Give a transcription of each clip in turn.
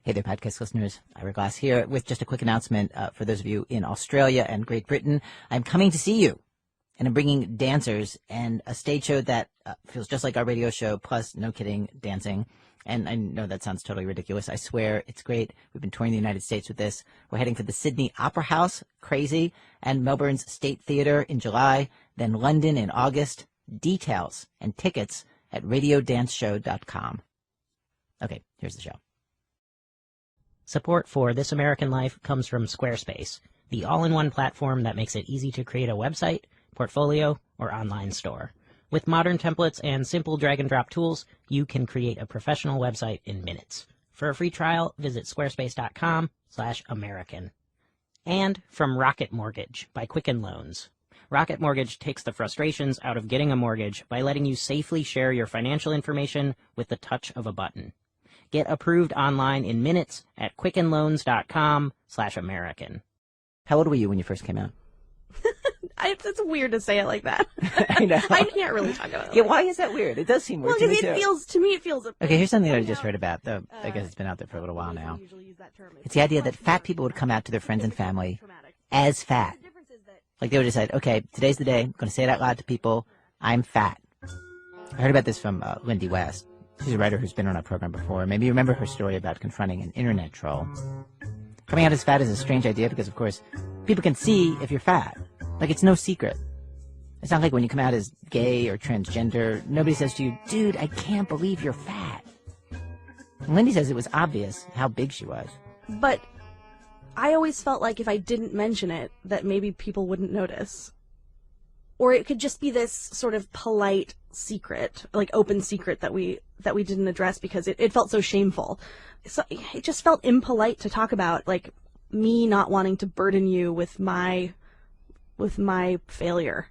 Hey there, podcast listeners. Ira Glass here with just a quick announcement for those of you in Australia and Great Britain. I'm coming to see you, and I'm bringing dancers and a stage show that feels just like our radio show, plus, no kidding, dancing. And I know that sounds totally ridiculous. I swear it's great. We've been touring the United States with this. We're heading for the Sydney Opera House, crazy, and Melbourne's State Theatre in July, then London in August. Details and tickets at radiodanceshow.com. Okay, here's the show. Support for This American Life comes from Squarespace, the all-in-one platform that makes it easy to create a website, portfolio, or online store. With modern templates and simple drag-and-drop tools, you can create a professional website in minutes. For a free trial, visit squarespace.com/American. And from Rocket Mortgage by Quicken Loans. Rocket Mortgage takes the frustrations out of getting a mortgage by letting you safely share your financial information with the touch of a button. Get approved online in minutes at quickenloans.com/American. How old were you when you first came out? It's weird to say it like that. I know. I can't really talk about it. Yeah, why is that weird? It does seem weird to me, too. To me it feels... Okay, here's something that I just heard about, though I guess it's been out there for a little while now. It's the idea that fat people would come out to their friends and family as fat. Like they would decide, okay, today's the day, I'm going to say it out loud to people, I'm fat. I heard about this from Lindy West. She's a writer who's been on our program before. Maybe you remember her story about confronting an internet troll. Coming out as fat is a strange idea because, of course, people can see if you're fat. Like, it's no secret. It's not like when you come out as gay or transgender, nobody says to you, dude, I can't believe you're fat. And Lindy says it was obvious how big she was. But I always felt like if I didn't mention it, that maybe people wouldn't notice. Or it could just be this sort of polite secret, like open secret that we didn't address because it felt so shameful. So it just felt impolite to talk about, like me not wanting to burden you with my failure.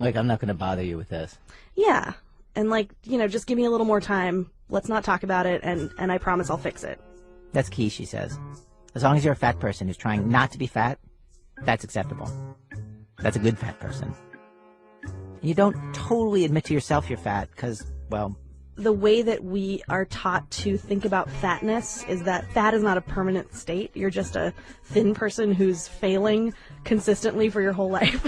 Like, I'm not going to bother you with this. Yeah. And like, just give me a little more time. Let's not talk about it, and I promise I'll fix it. That's key, she says. As long as you're a fat person who's trying not to be fat, that's acceptable. That's a good fat person. And you don't totally admit to yourself you're fat because, well... The way that we are taught to think about fatness is that fat is not a permanent state. You're just a thin person who's failing consistently for your whole life.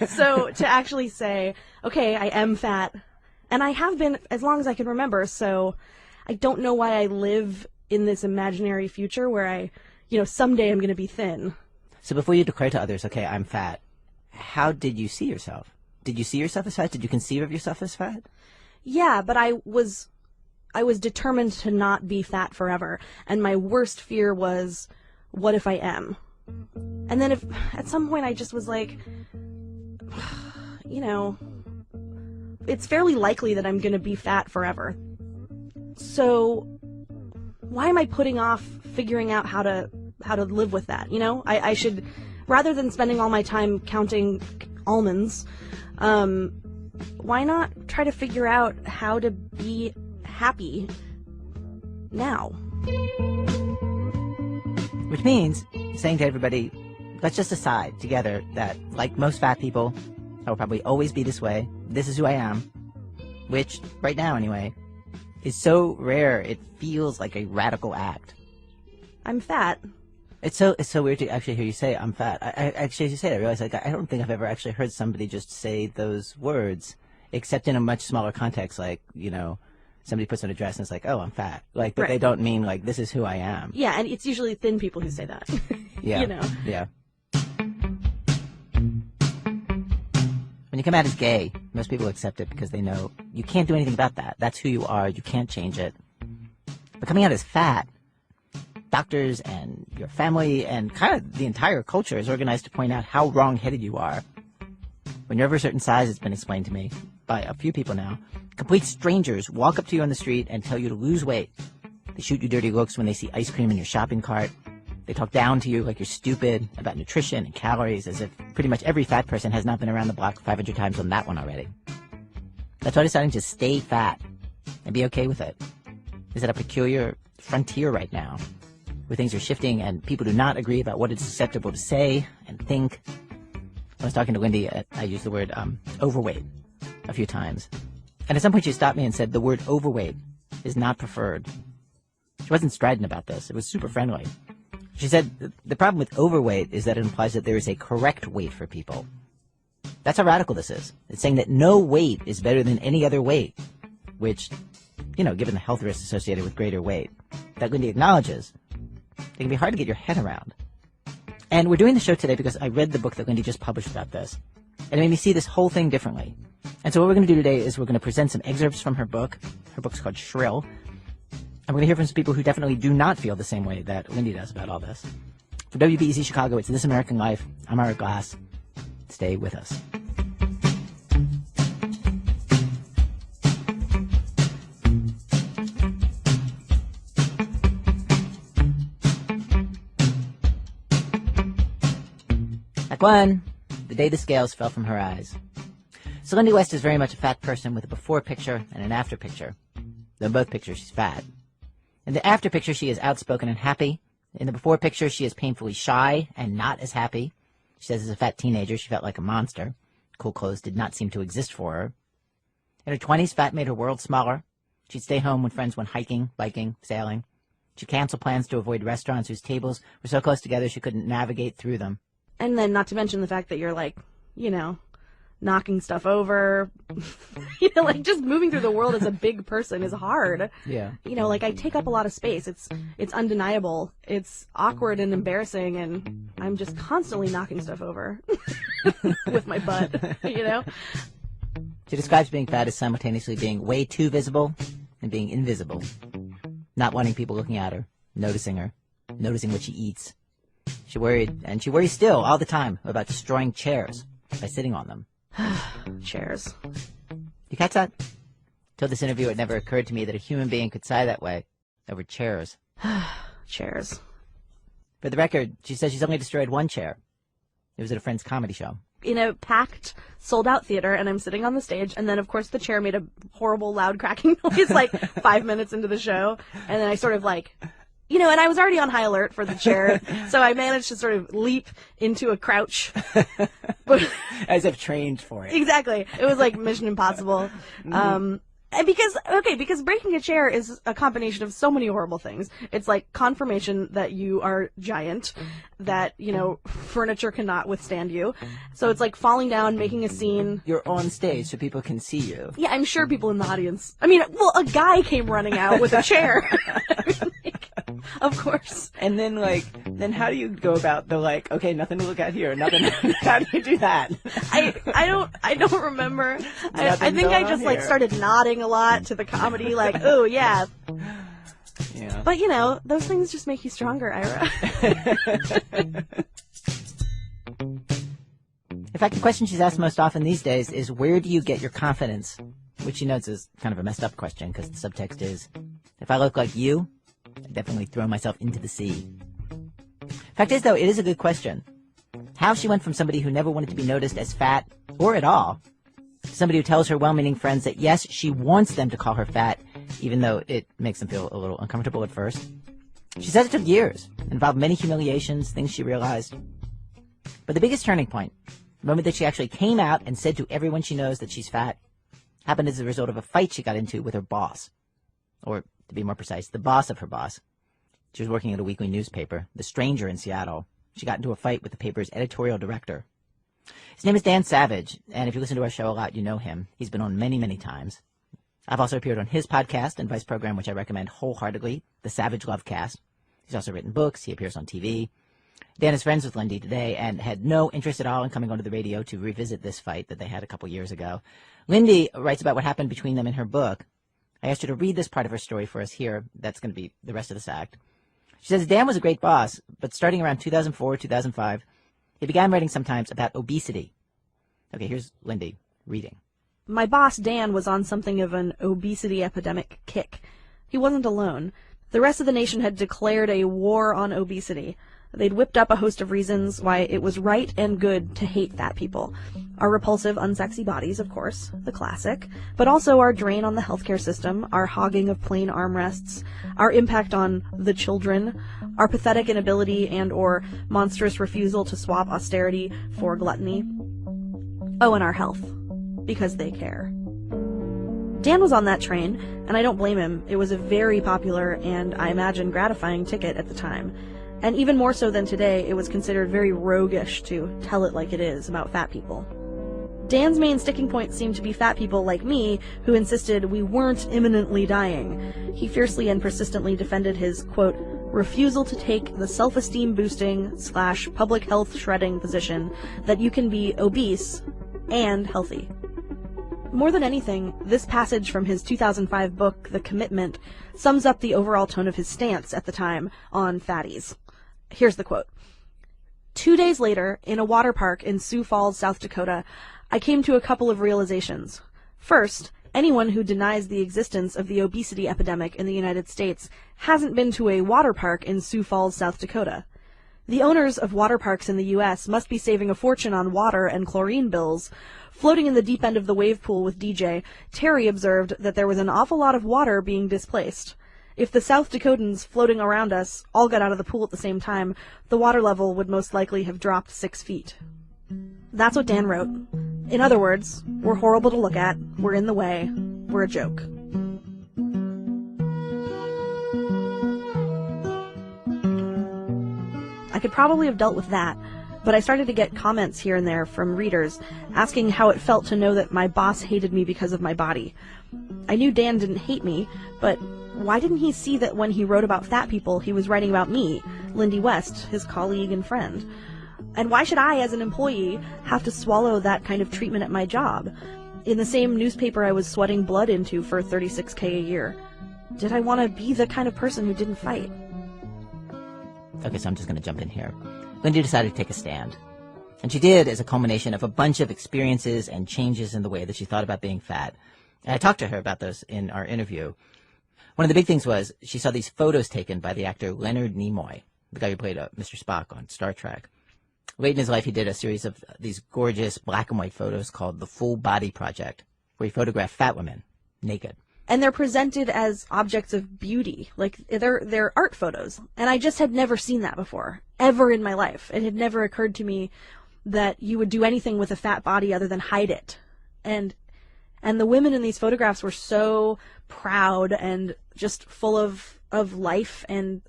So to actually say, okay, I am fat, and I have been as long as I can remember, so I don't know why I live in this imaginary future where I, someday I'm going to be thin. So before you declare to others, okay, I'm fat, how did you see yourself? Did you see yourself as fat? Did you conceive of yourself as fat? Yeah, but I was determined to not be fat forever, and my worst fear was, what if I am? And then if at some point I just was like, it's fairly likely that I'm going to be fat forever. So why am I putting off figuring out how to live with that? I should, rather than spending all my time counting almonds, why not try to figure out how to be happy now? Which means saying to everybody, let's just decide together that, like most fat people, I will probably always be this way. This is who I am. Which, right now anyway, is so rare it feels like a radical act. I'm fat. It's so weird to actually hear you say I'm fat. I actually, as you say it, I realize I don't think I've ever actually heard somebody just say those words, except in a much smaller context, like, somebody puts on a dress and it's like, oh, I'm fat. Like, but right. They don't mean like, this is who I am. Yeah, and it's usually thin people who say that. Yeah. Yeah. When you come out as gay, most people accept it because they know you can't do anything about that. That's who you are. You can't change it. But coming out as fat, doctors and your family and kind of the entire culture is organized to point out how wrong-headed you are. When you're over a certain size, it's been explained to me by a few people now, complete strangers walk up to you on the street and tell you to lose weight. They shoot you dirty looks when they see ice cream in your shopping cart. They talk down to you like you're stupid about nutrition and calories, as if pretty much every fat person has not been around the block 500 times on that one already. That's why deciding to stay fat and be okay with it is at a peculiar frontier right now, where things are shifting and people do not agree about what is acceptable to say and think. When I was talking to Lindy, I used the word overweight a few times. And at some point she stopped me and said the word overweight is not preferred. She She wasn't strident about this. It was super friendly. She said the problem with overweight is that it implies that there is a correct weight for people. That's how radical this is. It's saying that no weight is better than any other weight, which, given the health risks associated with greater weight, that Lindy acknowledges, it can be hard to get your head around. And we're doing the show today because I read the book that Lindy just published about this, and it made me see this whole thing differently. And so what we're going to do today is we're going to present some excerpts from her book. Her book's called Shrill. And we're going to hear from some people who definitely do not feel the same way that Lindy does about all this. For WBEZ Chicago, it's This American Life. I'm Ira Glass. Stay with us. Act 1. The day the scales fell from her eyes. So Lindy West is very much a fat person with a before picture and an after picture. Though in both pictures she's fat. In the after picture she is outspoken and happy. In the before picture she is painfully shy and not as happy. She says as a fat teenager she felt like a monster. Cool clothes did not seem to exist for her. In her 20s, fat made her world smaller. She'd stay home when friends went hiking, biking, sailing. She'd cancel plans to avoid restaurants whose tables were so close together she couldn't navigate through them. And then not to mention the fact that you're knocking stuff over. Just moving through the world as a big person is hard. Yeah. I take up a lot of space. It's undeniable. It's awkward and embarrassing, and I'm just constantly knocking stuff over with my butt, She describes being fat as simultaneously being way too visible and being invisible. Not wanting people looking at her, noticing what she eats. She worried, and she worries still all the time about destroying chairs by sitting on them. Chairs. You catch that? Till this interview, it never occurred to me that a human being could sigh that way over chairs. Chairs. For the record, she says she's only destroyed one chair. It was at a friend's comedy show. In a packed, sold-out theater, and I'm sitting on the stage, and then, of course, the chair made a horrible, loud cracking noise, 5 minutes into the show, and then I sort of, and I was already on high alert for the chair, so I managed to sort of leap into a crouch. As if trained for it. Exactly. It was like Mission Impossible. And because breaking a chair is a combination of so many horrible things. It's like confirmation that you are giant, that, furniture cannot withstand you. So it's like falling down, making a scene. You're on stage so people can see you. Yeah, I'm sure people in the audience. A guy came running out with a chair. Of course. And then how do you go about the okay, nothing to look at here, nothing, how do you do that? I don't remember. I think I just started nodding a lot to the comedy, oh yeah. Yeah. But those things just make you stronger, Ira. In fact, the question she's asked most often these days is, where do you get your confidence? Which she notes is kind of a messed up question because the subtext is, if I look like you, I'd definitely throw myself into the sea. Fact is, though, it is a good question. How she went from somebody who never wanted to be noticed as fat, or at all, to somebody who tells her well-meaning friends that, yes, she wants them to call her fat, even though it makes them feel a little uncomfortable at first. She says it took years, involved many humiliations, things she realized. But the biggest turning point, the moment that she actually came out and said to everyone she knows that she's fat, happened as a result of a fight she got into with her boss. Or, to be more precise, the boss of her boss. She was working at a weekly newspaper, The Stranger in Seattle. She got into a fight with the paper's editorial director. His name is Dan Savage, and if you listen to our show a lot, you know him. He's been on many, many times. I've also appeared on his podcast and Vice program, which I recommend wholeheartedly, The Savage Lovecast. He's also written books. He appears on TV. Dan is friends with Lindy today and had no interest at all in coming onto the radio to revisit this fight that they had a couple years ago. Lindy writes about what happened between them in her book. I asked her to read this part of her story for us here. That's going to be the rest of this act. She says Dan was a great boss, but starting around 2004, 2005, he began writing sometimes about obesity. Okay, here's Lindy reading. My boss, Dan, was on something of an obesity epidemic kick. He wasn't alone. The rest of the nation had declared a war on obesity. They'd whipped up a host of reasons why it was right and good to hate fat people. Our repulsive, unsexy bodies, of course, the classic, but also our drain on the healthcare system, our hogging of plain armrests, our impact on the children, our pathetic inability and or monstrous refusal to swap austerity for gluttony. Oh, and our health, because they care. Dan was on that train, and I don't blame him. It was a very popular and, I imagine, gratifying ticket at the time. And even more so than today, it was considered very roguish to tell it like it is about fat people. Dan's main sticking point seemed to be fat people like me, who insisted we weren't imminently dying. He fiercely and persistently defended his, quote, refusal to take the self-esteem boosting / public health shredding position that you can be obese and healthy. More than anything, this passage from his 2005 book, The Commitment, sums up the overall tone of his stance at the time on fatties. Here's the quote. 2 days later, in a water park in Sioux Falls, South Dakota, I came to a couple of realizations. First, anyone who denies the existence of the obesity epidemic in the United States hasn't been to a water park in Sioux Falls, South Dakota. The owners of water parks in the U.S. must be saving a fortune on water and chlorine bills. Floating in the deep end of the wave pool with DJ, Terry observed that there was an awful lot of water being displaced. If the South Dakotans floating around us all got out of the pool at the same time, the water level would most likely have dropped 6 feet. That's what Dan wrote. In other words, we're horrible to look at, we're in the way, we're a joke. I could probably have dealt with that, but I started to get comments here and there from readers asking how it felt to know that my boss hated me because of my body. I knew Dan didn't hate me, but why didn't he see that when he wrote about fat people, he was writing about me, Lindy West, his colleague and friend? And why should I, as an employee, have to swallow that kind of treatment at my job, in the same newspaper I was sweating blood into for $36K a year? Did I want to be the kind of person who didn't fight? Okay, so I'm just going to jump in here. Lindy decided to take a stand. And she did as a culmination of a bunch of experiences and changes in the way that she thought about being fat. And I talked to her about those in our interview. One of the big things was she saw these photos taken by the actor Leonard Nimoy, the guy who played Mr. Spock on Star Trek. Late in his life, he did a series of these gorgeous black and white photos called the Full Body Project, where he photographed fat women, naked. And they're presented as objects of beauty, like they're art photos. And I just had never seen that before, ever in my life. It had never occurred to me that you would do anything with a fat body other than hide it. And the women in these photographs were so proud and just full of life, and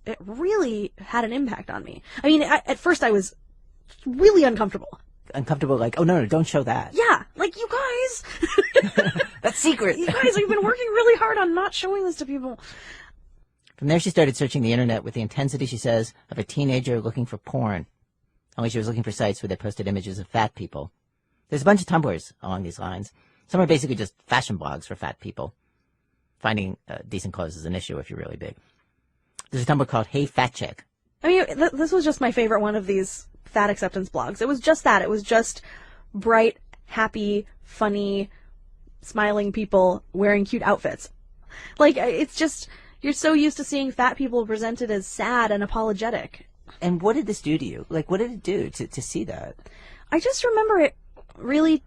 it really had an impact on me. I mean, at first I was really uncomfortable. Uncomfortable, like, oh, no, don't show that. Yeah, like, you guys. That's secret. You guys, we've been working really hard on not showing this to people. From there, she started searching the internet with the intensity, she says, of a teenager looking for porn. Only she was looking for sites where they posted images of fat people. There's a bunch of Tumblrs along these lines. Some are basically just fashion blogs for fat people. Finding decent clothes is an issue if you're really big. There's a Tumblr called Hey Fat Chick. I mean, this was just my favorite one of these fat acceptance blogs. It was just that. It was just bright, happy, funny, smiling people wearing cute outfits. Like, it's just, you're so used to seeing fat people presented as sad and apologetic. And what did this do to you? Like, what did it do to see that? I just remember it really,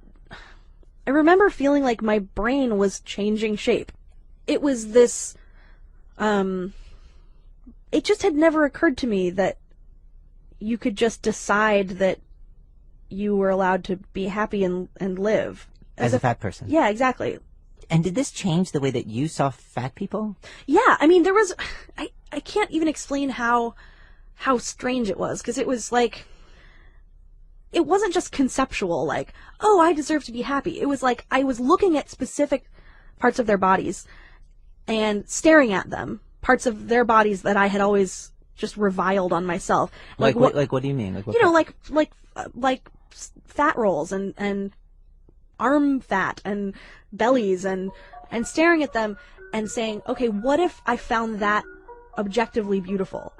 I remember feeling like my brain was changing shape. It was this, it just had never occurred to me that you could just decide that you were allowed to be happy and live. As a fat person? Yeah, exactly. And did this change the way that you saw fat people? Yeah, I mean, there was, I can't even explain how strange it was, because it was like, it wasn't just conceptual, like, oh, I deserve to be happy. It was like, I was looking at specific parts of their bodies and staring at them, parts of their bodies that I had always just reviled on myself. Like what do you mean? Like what? You know, like fat rolls and arm fat and bellies and staring at them and saying, okay, what if I found that objectively beautiful?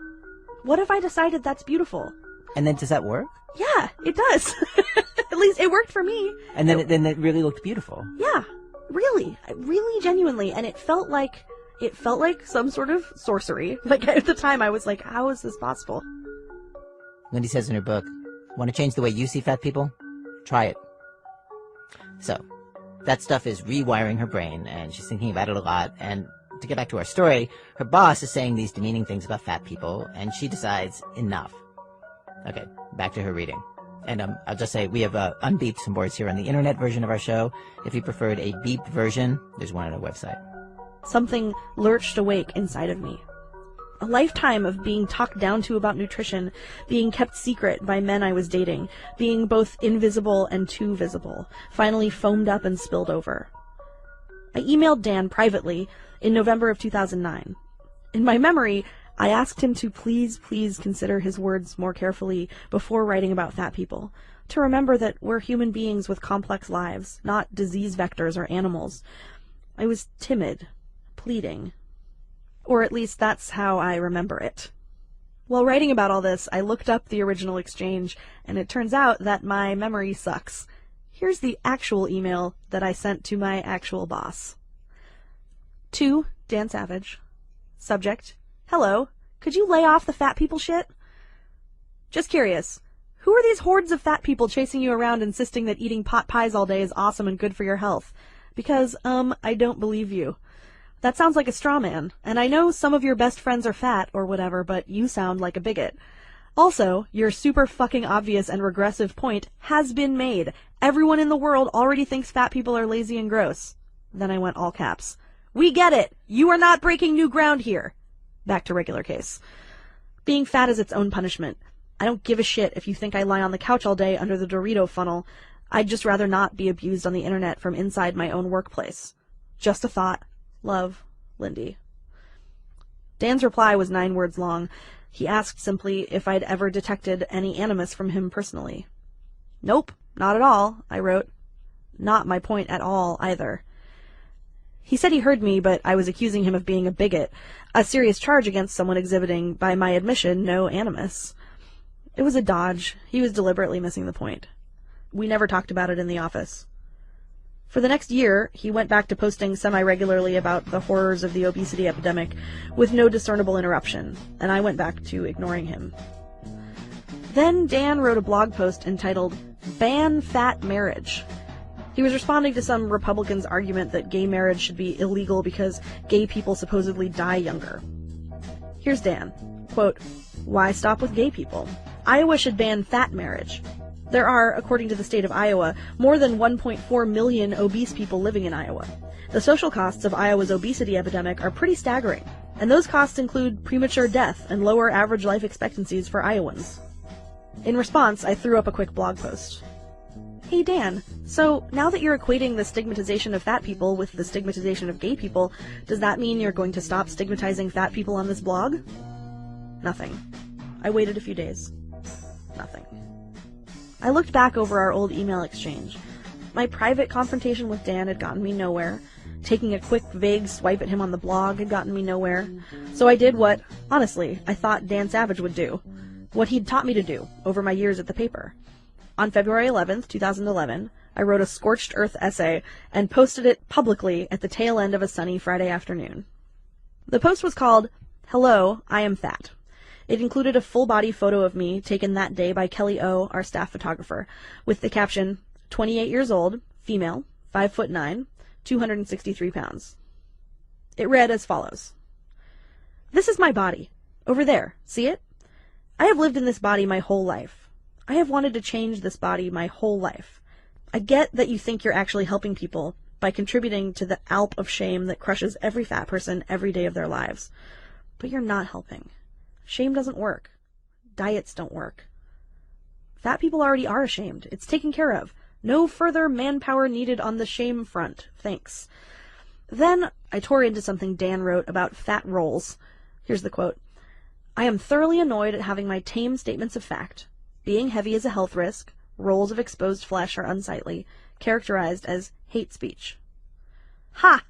What if I decided that's beautiful? And then does that work? Yeah, it does. At least it worked for me. And then it really looked beautiful. Yeah, really genuinely. And it felt like some sort of sorcery. Like, at the time I was like, how is this possible? Lindy says in her book, want to change the way you see fat people? Try it. So, that stuff is rewiring her brain, and she's thinking about it a lot. And to get back to our story, her boss is saying these demeaning things about fat people, and she decides enough. Okay, back to her reading. And I'll just say we have unbeeped some words here on the internet version of our show. If you preferred a beeped version, there's one on our website. Something lurched awake inside of me. A lifetime of being talked down to about nutrition, being kept secret by men I was dating, being both invisible and too visible, finally foamed up and spilled over. I emailed Dan privately in November of 2009. In my memory, I asked him to please consider his words more carefully before writing about fat people, to remember that we're human beings with complex lives, not disease vectors or animals. I was timid, pleading. Or at least that's how I remember it. While writing about all this, I looked up the original exchange, and it turns out that my memory sucks. Here's the actual email that I sent to my actual boss. To Dan Savage. Subject: Hello, could you lay off the fat people shit? Just curious, who are these hordes of fat people chasing you around insisting that eating pot pies all day is awesome and good for your health? Because, I don't believe you. That sounds like a straw man, and I know some of your best friends are fat or whatever, but you sound like a bigot. Also, your super fucking obvious and regressive point has been made. Everyone in the world already thinks fat people are lazy and gross. Then I went all caps. We get it! You are not breaking new ground here! Back to regular case. Being fat is its own punishment. I don't give a shit if you think I lie on the couch all day under the Dorito funnel. I'd just rather not be abused on the internet from inside my own workplace. Just a thought. Love, Lindy. Dan's reply was 9 words long. He asked simply if I'd ever detected any animus from him personally. Nope, not at all, I wrote. Not my point at all, either. He said he heard me, but I was accusing him of being a bigot, a serious charge against someone exhibiting, by my admission, no animus. It was a dodge. He was deliberately missing the point. We never talked about it in the office. For the next year, he went back to posting semi-regularly about the horrors of the obesity epidemic, with no discernible interruption, and I went back to ignoring him. Then Dan wrote a blog post entitled, Ban Fat Marriage. He was responding to some Republicans' argument that gay marriage should be illegal because gay people supposedly die younger. Here's Dan. Quote, Why stop with gay people? Iowa should ban fat marriage. There are, according to the state of Iowa, more than 1.4 million obese people living in Iowa. The social costs of Iowa's obesity epidemic are pretty staggering, and those costs include premature death and lower average life expectancies for Iowans. In response, I threw up a quick blog post. Hey Dan, so now that you're equating the stigmatization of fat people with the stigmatization of gay people, does that mean you're going to stop stigmatizing fat people on this blog? Nothing. I waited a few days. Nothing. I looked back over our old email exchange. My private confrontation with Dan had gotten me nowhere. Taking a quick, vague swipe at him on the blog had gotten me nowhere. So I did what, honestly, I thought Dan Savage would do. What he'd taught me to do over my years at the paper. On February 11th, 2011, I wrote a scorched earth essay and posted it publicly at the tail end of a sunny Friday afternoon. The post was called, Hello, I Am Fat. It included a full-body photo of me taken that day by Kelly O., our staff photographer, with the caption, 28 years old, female, 5'9", 263 pounds. It read as follows. This is my body. Over there. See it? I have lived in this body my whole life. I have wanted to change this body my whole life. I get that you think you're actually helping people by contributing to the alp of shame that crushes every fat person every day of their lives. But you're not helping. Shame doesn't work. Diets don't work. Fat people already are ashamed. It's taken care of. No further manpower needed on the shame front. Thanks. Then I tore into something Dan wrote about fat rolls. Here's the quote. I am thoroughly annoyed at having my tame statements of fact, being heavy is a health risk, rolls of exposed flesh are unsightly, characterized as hate speech. Ha!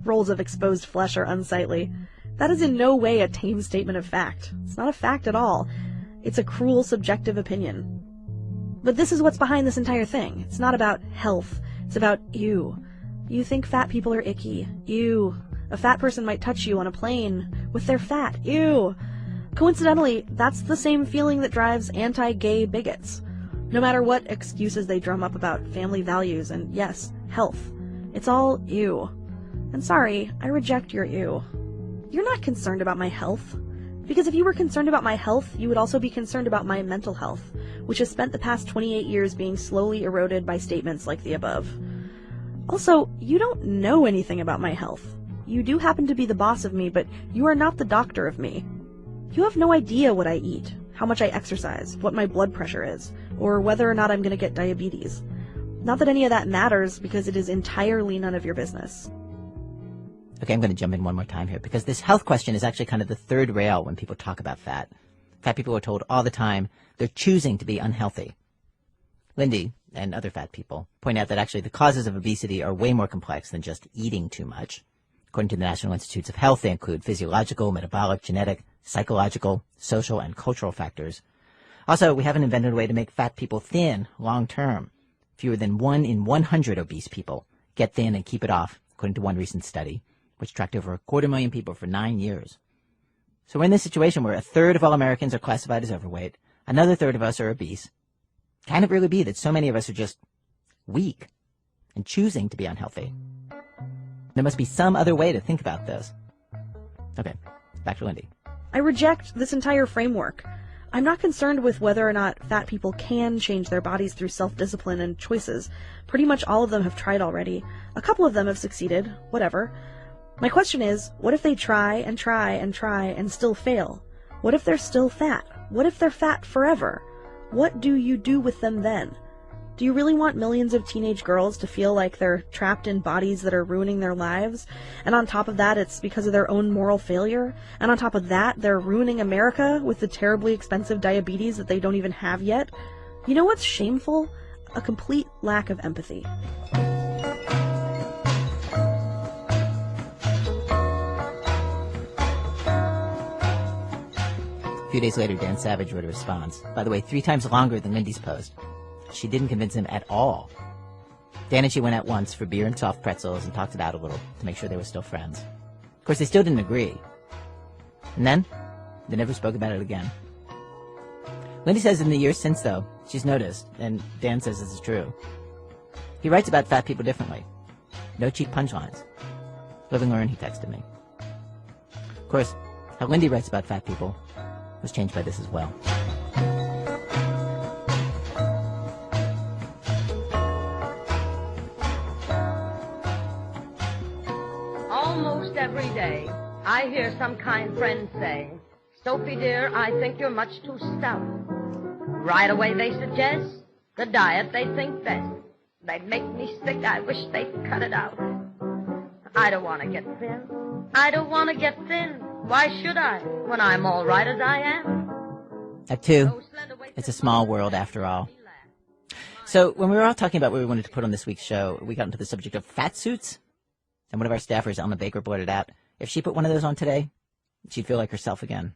Rolls of exposed flesh are unsightly. That is in no way a tame statement of fact. It's not a fact at all. It's a cruel, subjective opinion. But this is what's behind this entire thing. It's not about health. It's about ew. You think fat people are icky. Ew. A fat person might touch you on a plane with their fat. Ew. Coincidentally, that's the same feeling that drives anti-gay bigots. No matter what excuses they drum up about family values and, yes, health. It's all ew. And sorry, I reject your ew. You're not concerned about my health. Because if you were concerned about my health, you would also be concerned about my mental health, which has spent the past 28 years being slowly eroded by statements like the above. Also, you don't know anything about my health. You do happen to be the boss of me, but you are not the doctor of me. You have no idea what I eat, how much I exercise, what my blood pressure is, or whether or not I'm going to get diabetes. Not that any of that matters, because it is entirely none of your business. Okay, I'm going to jump in one more time here, because this health question is actually kind of the third rail when people talk about fat. Fat people are told all the time they're choosing to be unhealthy. Lindy and other fat people point out that actually the causes of obesity are way more complex than just eating too much. According to the National Institutes of Health, they include physiological, metabolic, genetic, psychological, social, and cultural factors. Also, we haven't invented a way to make fat people thin long term. Fewer than 1 in 100 obese people get thin and keep it off, according to one recent study, which tracked over 250,000 people for 9 years. So we're in this situation where a third of all Americans are classified as overweight, another third of us are obese. Can it really be that so many of us are just weak and choosing to be unhealthy? There must be some other way to think about this. Okay, back to Lindy. I reject this entire framework. I'm not concerned with whether or not fat people can change their bodies through self-discipline and choices. Pretty much all of them have tried already. A couple of them have succeeded, whatever. My question is, what if they try and try and try and still fail? What if they're still fat? What if they're fat forever? What do you do with them then? Do you really want millions of teenage girls to feel like they're trapped in bodies that are ruining their lives? And on top of that, it's because of their own moral failure? And on top of that, they're ruining America with the terribly expensive diabetes that they don't even have yet? You know what's shameful? A complete lack of empathy. A few days later, Dan Savage wrote a response. By the way, 3 times longer than Lindy's post. She didn't convince him at all. Dan and she went out once for beer and soft pretzels and talked it out a little to make sure they were still friends. Of course, they still didn't agree. And then, they never spoke about it again. Lindy says in the years since, though, she's noticed, and Dan says this is true. He writes about fat people differently. No cheap punchlines. Live and learn, he texted me. Of course, how Lindy writes about fat people was changed by this as well. Almost every day, I hear some kind friend say, "Sophie dear, I think you're much too stout." Right away they suggest the diet they think best. They make me sick, I wish they'd cut it out. I don't want to get thin. I don't want to get thin. Why should I, when I'm all right as I am? Act 2, it's a small world after all. So when we were all talking about what we wanted to put on this week's show, we got into the subject of fat suits. And one of our staffers, Elna Baker, blurted out, if she put one of those on today, she'd feel like herself again.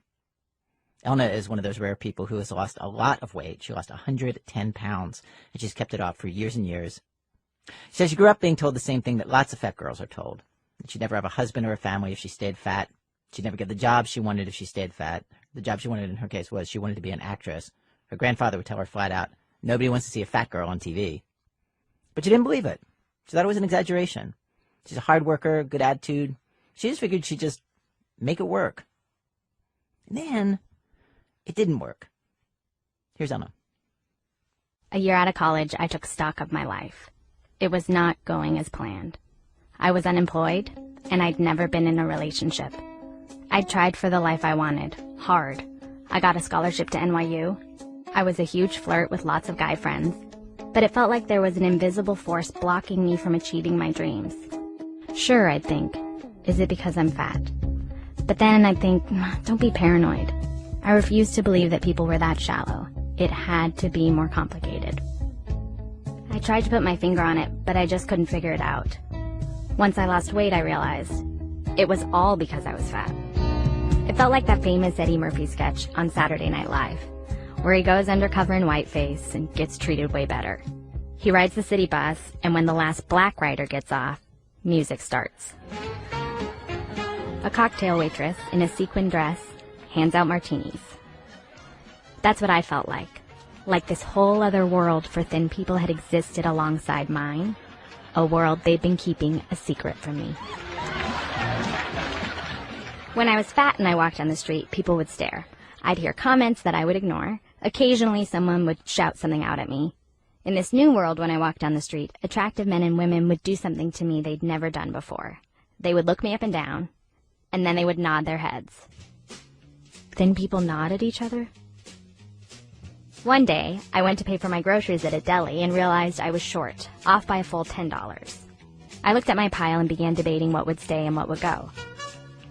Elna is one of those rare people who has lost a lot of weight. She lost 110 pounds, and she's kept it off for years and years. She says she grew up being told the same thing that lots of fat girls are told. That she'd never have a husband or a family if she stayed fat. She'd never get the job she wanted if she stayed fat. The job she wanted in her case was she wanted to be an actress. Her grandfather would tell her flat out, nobody wants to see a fat girl on TV. But she didn't believe it. She thought it was an exaggeration. She's a hard worker, good attitude. She just figured she'd just make it work. And then, it didn't work. Here's Elna. A year out of college, I took stock of my life. It was not going as planned. I was unemployed, and I'd never been in a relationship. I'd tried for the life I wanted, hard. I got a scholarship to NYU. I was a huge flirt with lots of guy friends. But it felt like there was an invisible force blocking me from achieving my dreams. Sure, I'd think, is it because I'm fat? But then I'd think, don't be paranoid. I refused to believe that people were that shallow. It had to be more complicated. I tried to put my finger on it, but I just couldn't figure it out. Once I lost weight, I realized it was all because I was fat. It felt like that famous Eddie Murphy sketch on Saturday Night Live, where he goes undercover in whiteface and gets treated way better. He rides the city bus, and when the last black rider gets off, music starts. A cocktail waitress in a sequin dress hands out martinis. That's what I felt like this whole other world for thin people had existed alongside mine, a world they'd been keeping a secret from me. When I was fat and I walked down the street, people would stare. I'd hear comments that I would ignore. Occasionally, someone would shout something out at me. In this new world, when I walked down the street, attractive men and women would do something to me they'd never done before. They would look me up and down, and then they would nod their heads. Thin people nod at each other? One day, I went to pay for my groceries at a deli and realized I was short, off by a full $10. I looked at my pile and began debating what would stay and what would go.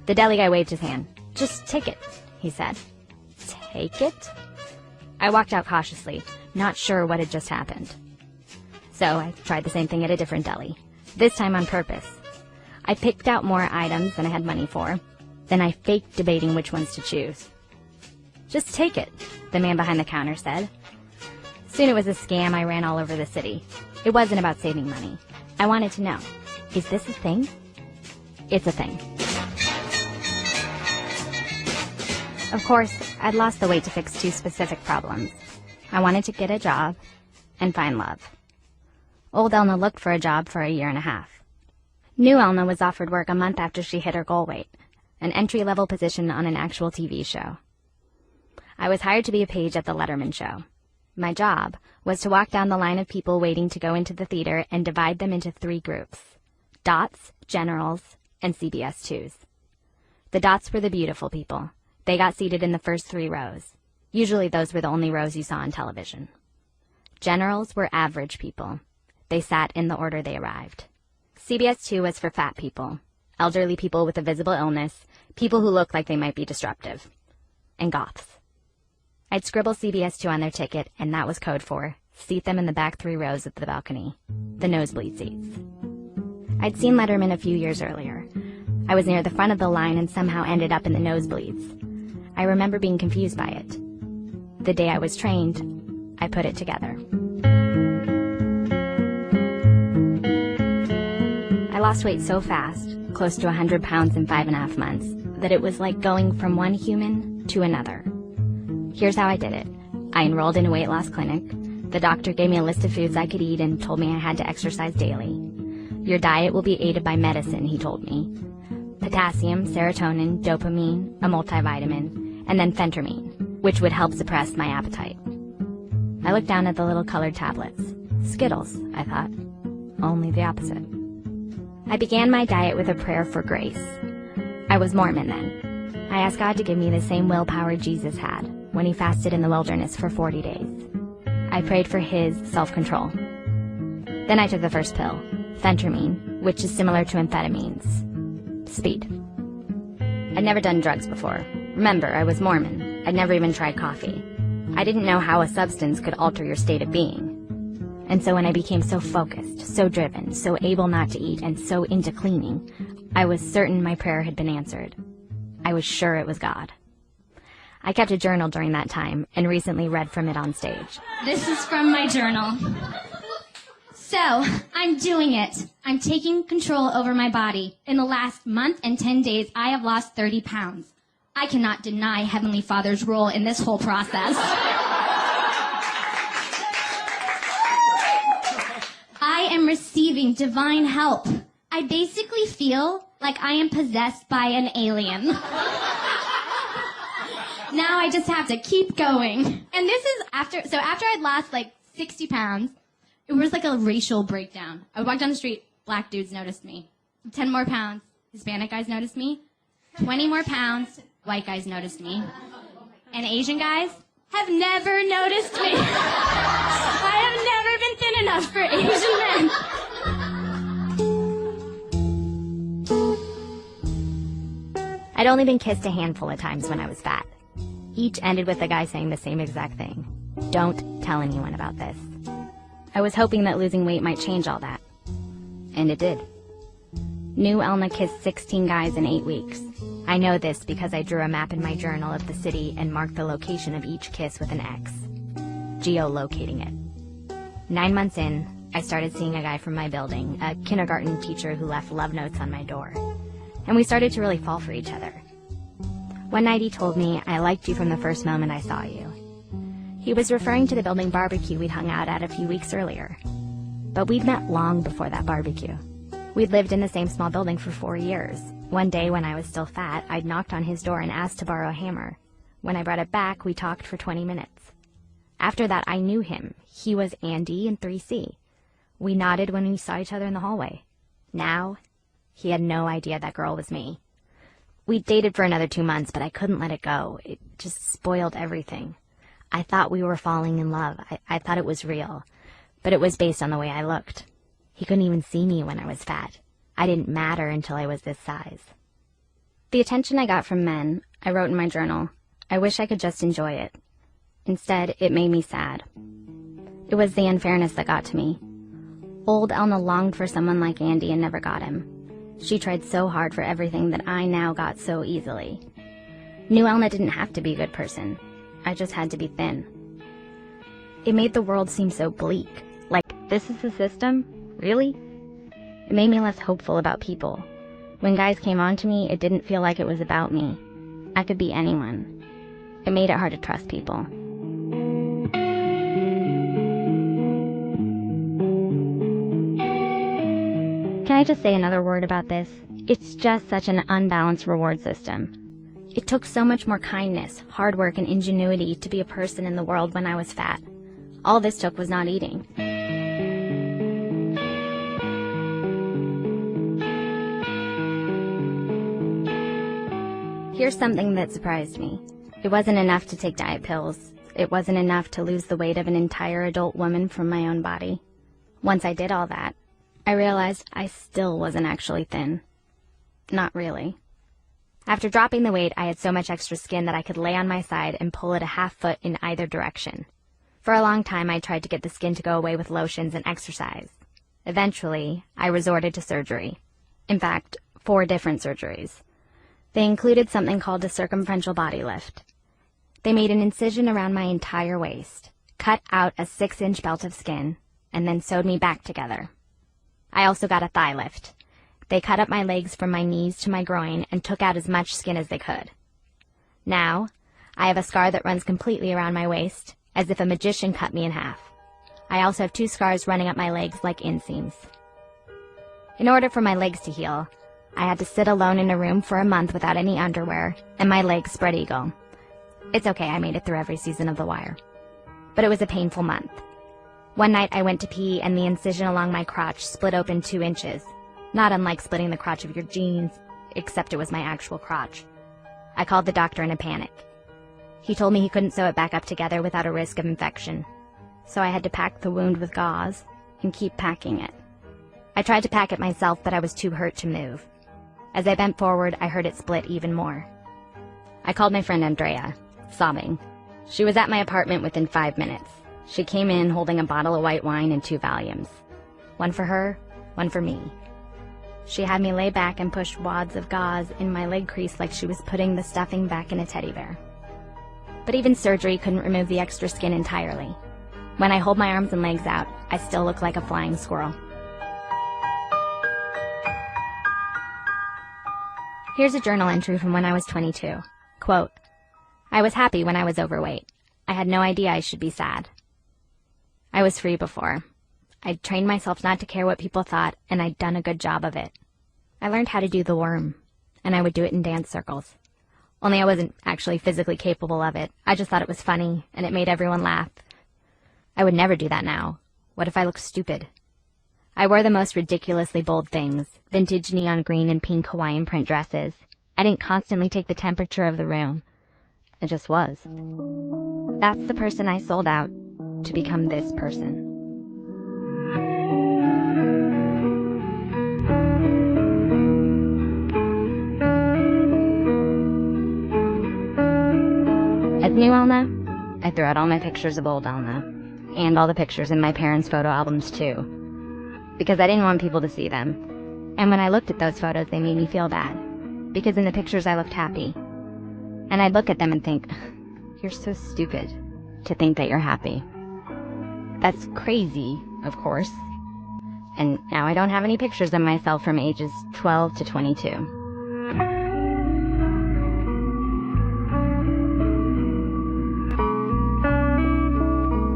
The deli guy waved his hand. "Just take it," he said. Take it? I walked out cautiously, not sure what had just happened. So I tried the same thing at a different deli, this time on purpose. I picked out more items than I had money for. Then I faked debating which ones to choose. "Just take it," the man behind the counter said. Soon it was a scam I ran all over the city. It wasn't about saving money. I wanted to know, is this a thing? It's a thing. Of course, I'd lost the weight to fix two specific problems. I wanted to get a job and find love. Old Elna looked for a job for a year and a half. New Elna was offered work a month after she hit her goal weight, an entry-level position on an actual TV show. I was hired to be a page at the Letterman show. My job was to walk down the line of people waiting to go into the theater and divide them into 3 groups: Dots, Generals, and CBS 2s. The Dots were the beautiful people. They got seated in the first 3 rows. Usually those were the only rows you saw on television. Generals were average people. They sat in the order they arrived. CBS 2 was for fat people, elderly people with a visible illness, people who looked like they might be disruptive, and goths. I'd scribble CBS 2 on their ticket, and that was code for seat them in the back 3 rows of the balcony, the nosebleed seats. I'd seen Letterman a few years earlier. I was near the front of the line and somehow ended up in the nosebleeds. I remember being confused by it. The day I was trained, I put it together. I lost weight so fast, close to 100 pounds in 5.5 months, that it was like going from one human to another. Here's how I did it. I enrolled in a weight loss clinic. The doctor gave me a list of foods I could eat and told me I had to exercise daily. Your diet will be aided by medicine, he told me. Potassium, serotonin, dopamine, a multivitamin, and then phentermine, which would help suppress my appetite. I looked down at the little colored tablets. Skittles, I thought. Only the opposite. I began my diet with a prayer for grace. I was Mormon then. I asked God to give me the same willpower Jesus had when he fasted in the wilderness for 40 days. I prayed for his self-control. Then I took the first pill, phentermine, which is similar to amphetamines. Speed. I'd never done drugs before. Remember, I was Mormon. I'd never even tried coffee. I didn't know how a substance could alter your state of being. And so when I became so focused, so driven, so able not to eat, and so into cleaning, I was certain my prayer had been answered. I was sure it was God. I kept a journal during that time and recently read from it on stage. This is from my journal. So, I'm doing it. I'm taking control over my body. In the last month and 10 days, I have lost 30 pounds. I cannot deny Heavenly Father's role in this whole process. I am receiving divine help. I basically feel like I am possessed by an alien. Now I just have to keep going. And this is after I'd lost like 60 pounds, it was like a racial breakdown. I would walk down the street, black dudes noticed me. 10 more pounds, Hispanic guys noticed me. 20 more pounds, white guys noticed me. And Asian guys have never noticed me. I have never been thin enough for Asian men. I'd only been kissed a handful of times when I was fat. Each ended with the guy saying the same exact thing. Don't tell anyone about this. I was hoping that losing weight might change all that. And it did. New Elna kissed 16 guys in 8 weeks. I know this because I drew a map in my journal of the city and marked the location of each kiss with an X, geolocating it. 9 months in, I started seeing a guy from my building, a kindergarten teacher who left love notes on my door. And we started to really fall for each other. One night he told me, "I liked you from the first moment I saw you." He was referring to the building barbecue we'd hung out at a few weeks earlier. But we'd met long before that barbecue. We'd lived in the same small building for 4 years. One day when I was still fat, I'd knocked on his door and asked to borrow a hammer. When I brought it back, we talked for 20 minutes. After that, I knew him. He was Andy in 3C. We nodded when we saw each other in the hallway. Now, he had no idea that girl was me. We dated for another 2 months, but I couldn't let it go. It just spoiled everything. I thought we were falling in love. I thought it was real. But it was based on the way I looked. He couldn't even see me when I was fat. I didn't matter until I was this size. The attention I got from men, I wrote in my journal. I wish I could just enjoy it. Instead, it made me sad. It was the unfairness that got to me. Old Elna longed for someone like Andy and never got him. She tried so hard for everything that I now got so easily. New Elna didn't have to be a good person. I just had to be thin. It made the world seem so bleak. Like, this is the system? Really? It made me less hopeful about people. When guys came on to me, it didn't feel like it was about me. I could be anyone. It made it hard to trust people. Can I just say another word about this? It's just such an unbalanced reward system. It took so much more kindness, hard work, and ingenuity to be a person in the world when I was fat. All this took was not eating. Here's something that surprised me. It wasn't enough to take diet pills. It wasn't enough to lose the weight of an entire adult woman from my own body. Once I did all that, I realized I still wasn't actually thin. Not really. After dropping the weight, I had so much extra skin that I could lay on my side and pull it a half foot in either direction. For a long time, I tried to get the skin to go away with lotions and exercise. Eventually, I resorted to surgery. In fact, 4 different surgeries. They included something called a circumferential body lift. They made an incision around my entire waist, cut out a 6-inch belt of skin, and then sewed me back together. I also got a thigh lift. They cut up my legs from my knees to my groin and took out as much skin as they could. Now, I have a scar that runs completely around my waist, as if a magician cut me in half. I also have 2 scars running up my legs like inseams. In order for my legs to heal, I had to sit alone in a room for a month without any underwear, and my legs spread eagle. It's okay, I made it through every season of The Wire. But it was a painful month. One night I went to pee and the incision along my crotch split open 2 inches. Not unlike splitting the crotch of your jeans, except it was my actual crotch. I called the doctor in a panic. He told me he couldn't sew it back up together without a risk of infection. So I had to pack the wound with gauze and keep packing it. I tried to pack it myself, but I was too hurt to move. As I bent forward, I heard it split even more. I called my friend Andrea, sobbing. She was at my apartment within 5 minutes. She came in holding a bottle of white wine and 2 Valiums. One for her, one for me. She had me lay back and push wads of gauze in my leg crease like she was putting the stuffing back in a teddy bear. But even surgery couldn't remove the extra skin entirely. When I hold my arms and legs out, I still look like a flying squirrel. Here's a journal entry from when I was 22. Quote, I was happy when I was overweight. I had no idea I should be sad. I was free before. I'd trained myself not to care what people thought, and I'd done a good job of it. I learned how to do the worm, and I would do it in dance circles. Only I wasn't actually physically capable of it. I just thought it was funny, and it made everyone laugh. I would never do that now. What if I looked stupid? I wore the most ridiculously bold things, vintage neon green and pink Hawaiian print dresses. I didn't constantly take the temperature of the room. It just was. That's the person I sold out to become this person. As new Elna, I threw out all my pictures of old Elna, and all the pictures in my parents' photo albums too, because I didn't want people to see them. And when I looked at those photos, they made me feel bad, because in the pictures I looked happy. And I'd look at them and think, you're so stupid to think that you're happy. That's crazy, of course. And now I don't have any pictures of myself from ages 12 to 22.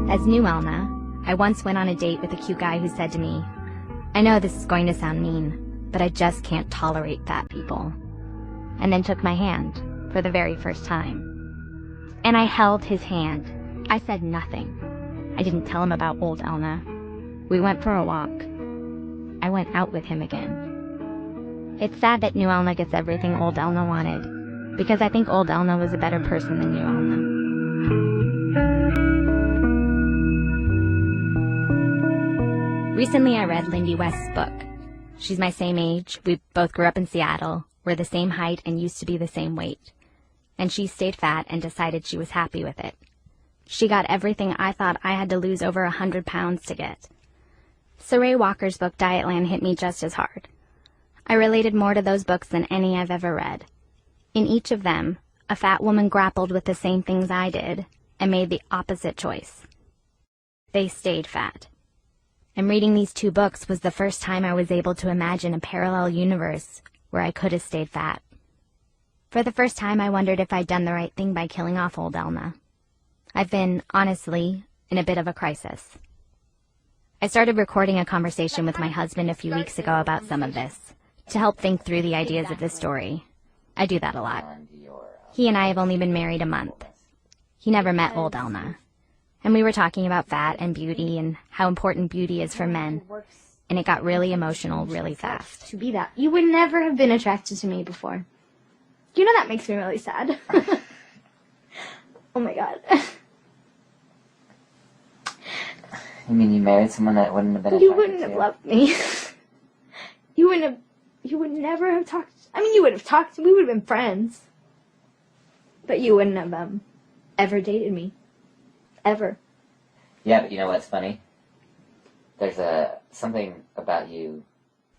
As new Elna, I once went on a date with a cute guy who said to me, I know this is going to sound mean, but I just can't tolerate fat people. And then took my hand for the very first time. And I held his hand, I said nothing. I didn't tell him about old Elna. We went for a walk. I went out with him again. It's sad that new Elna gets everything old Elna wanted, because I think old Elna was a better person than new Elna. Recently I read Lindy West's book. She's my same age, we both grew up in Seattle, we're the same height and used to be the same weight. And she stayed fat and decided she was happy with it. She got everything I thought I had to lose over 100 pounds to get. Saray Walker's book Dietland hit me just as hard. I related more to those books than any I've ever read. In each of them, a fat woman grappled with the same things I did and made the opposite choice. They stayed fat. And reading these two books was the first time I was able to imagine a parallel universe where I could have stayed fat. For the first time, I wondered if I'd done the right thing by killing off old Elna. I've been, honestly, in a bit of a crisis. I started recording a conversation with my husband a few weeks ago about some of this, to help think through the ideas of this story. I do that a lot. He and I have only been married a month. He never met old Elna. And we were talking about fat and beauty and how important beauty is for men. And it got really emotional really fast. To be that. You would never have been attracted to me before. You know that makes me really sad. Oh my god. You mean you married someone that wouldn't have been attracted You wouldn't to have you? loved me. You would never have talked. I mean, you would have talked. We would have been friends. But you wouldn't have ever dated me. Ever. Yeah, but you know what's funny? There's something about you.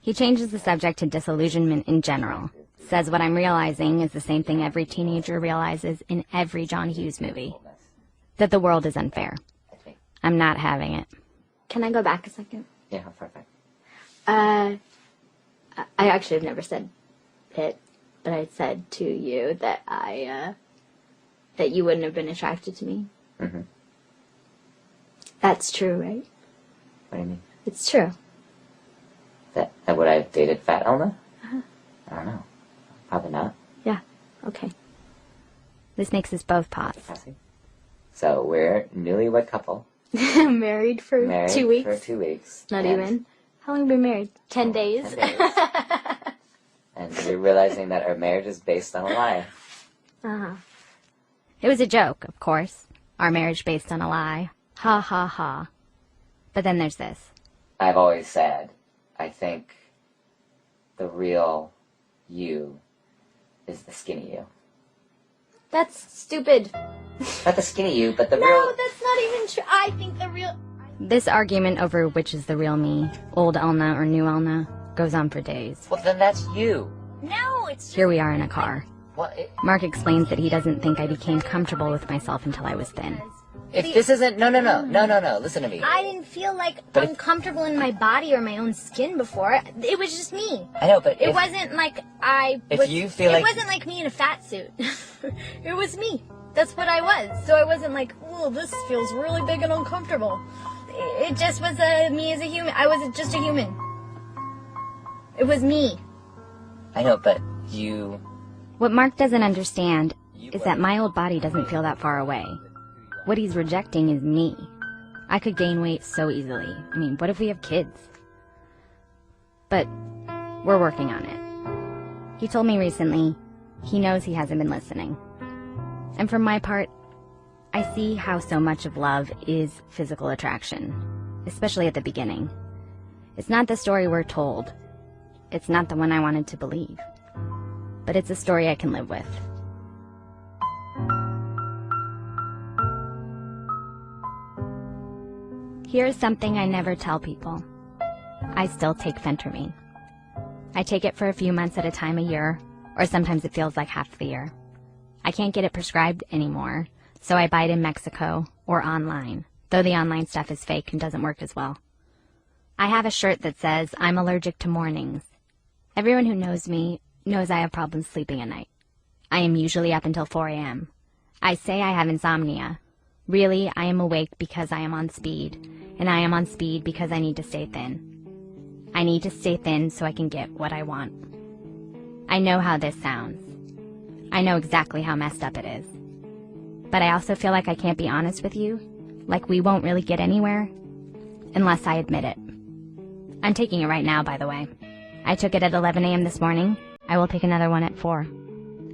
He changes the subject to disillusionment in general. Says what I'm realizing is the same thing every teenager realizes in every John Hughes movie. That the world is unfair. I think. I'm not having it. Can I go back a second? Yeah, perfect. I actually have never said it, but I said to you that that you wouldn't have been attracted to me. Mm-hmm. That's true, right? What do you mean? It's true. That would I have dated Fat Elna? I don't know. Probably not. Yeah. Okay. This makes us both pause. Cassie. So we're a newlywed couple. Married for Married 2 weeks. for 2 weeks. Not and- even. How long have we been married? 10 days. 10 days. And we're realizing that our marriage is based on a lie. Uh-huh. It was a joke, of course. Our marriage based on a lie. Ha ha ha. But then there's this. I've always said, I think the real you is the skinny you. That's stupid. Not the skinny you, but the No, real... that's not even true. I think the real... This argument over which is the real me, old Elna or new Elna, goes on for days. Well, then that's you. No, it's just... Here we are in a car. Well, Mark explains that he doesn't think I became comfortable with myself until I was thin. if this isn't... No, listen to me. I didn't feel like But if- uncomfortable in my body or my own skin before. It was just me. I know, but It if, wasn't like I if was... you feel it like... wasn't like me in a fat suit. It was me. That's what I was. So I wasn't like, oh, this feels really big and uncomfortable. It just was me as a human. I was just a human. It was me. I know, but you... What Mark doesn't understand is that my old body doesn't feel that far away. What he's rejecting is me. I could gain weight so easily. I mean, what if we have kids? But we're working on it. He told me recently he knows he hasn't been listening. And for my part, I see how so much of love is physical attraction, especially at the beginning. It's not the story we're told. It's not the one I wanted to believe. But it's a story I can live with. Here's something I never tell people. I still take Phentermine. I take it for a few months at a time a year, or sometimes it feels like half the year. I can't get it prescribed anymore, so I buy it in Mexico or online, though the online stuff is fake and doesn't work as well. I have a shirt that says, I'm allergic to mornings. Everyone who knows me knows I have problems sleeping at night. I am usually up until 4 a.m. I say I have insomnia. Really, I am awake because I am on speed, and I am on speed because I need to stay thin. I need to stay thin so I can get what I want. I know how this sounds. I know exactly how messed up it is. But I also feel like I can't be honest with you, like we won't really get anywhere, unless I admit it. I'm taking it right now, by the way. I took it at 11 a.m. this morning. I will take another one at 4.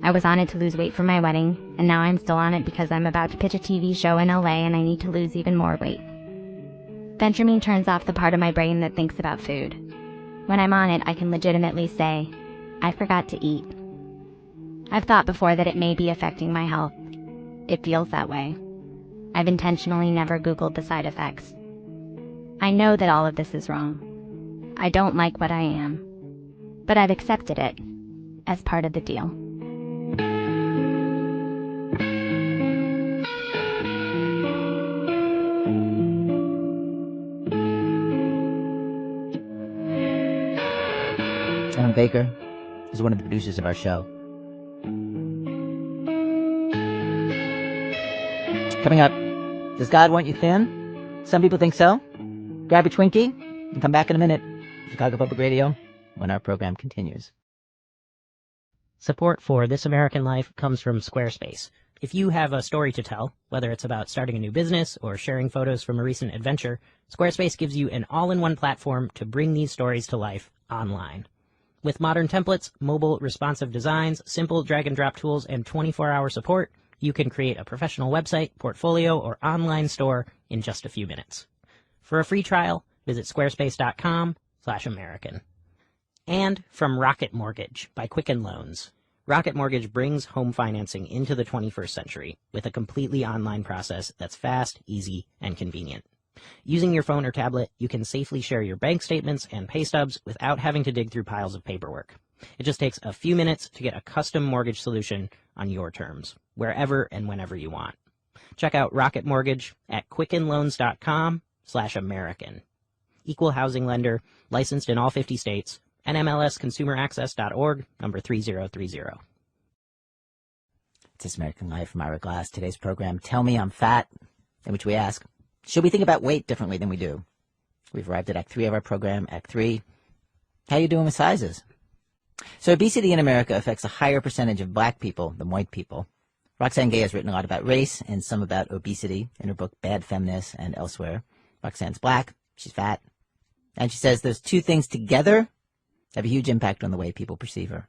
I was on it to lose weight for my wedding, and now I'm still on it because I'm about to pitch a TV show in LA and I need to lose even more weight. Phentermine turns off the part of my brain that thinks about food. When I'm on it, I can legitimately say, I forgot to eat. I've thought before that it may be affecting my health. It feels that way. I've intentionally never Googled the side effects. I know that all of this is wrong. I don't like what I am. But I've accepted it as part of the deal. Ellen Baker is one of the producers of our show. Coming up, does God want you thin? Some people think so. Grab your Twinkie and come back in a minute. Chicago Public Radio, when our program continues. Support for This American Life comes from Squarespace. If you have a story to tell, whether it's about starting a new business or sharing photos from a recent adventure, Squarespace gives you an all-in-one platform to bring these stories to life online. With modern templates, mobile responsive designs, simple drag-and-drop tools, and 24-hour support, you can create a professional website, portfolio, or online store in just a few minutes. For a free trial, visit squarespace.com/American. And from Rocket Mortgage by Quicken Loans. Rocket Mortgage brings home financing into the 21st century with a completely online process that's fast, easy, and convenient. Using your phone or tablet, you can safely share your bank statements and pay stubs without having to dig through piles of paperwork. It just takes a few minutes to get a custom mortgage solution on your terms, wherever and whenever you want. Check out Rocket Mortgage at quickenloans.com/American. Equal housing lender, licensed in all 50 states, NMLSconsumeraccess.org, number 3030. It's This American Life from Ira Glass. Today's program, Tell Me I'm Fat, in which we ask, should we think about weight differently than we do? We've arrived at Act 3 of our program. Act 3, how you doing with sizes? So obesity in America affects a higher percentage of black people than white people. Roxane Gay has written a lot about race and some about obesity in her book Bad Feminists and elsewhere. Roxane's black, she's fat, and she says those two things together have a huge impact on the way people perceive her.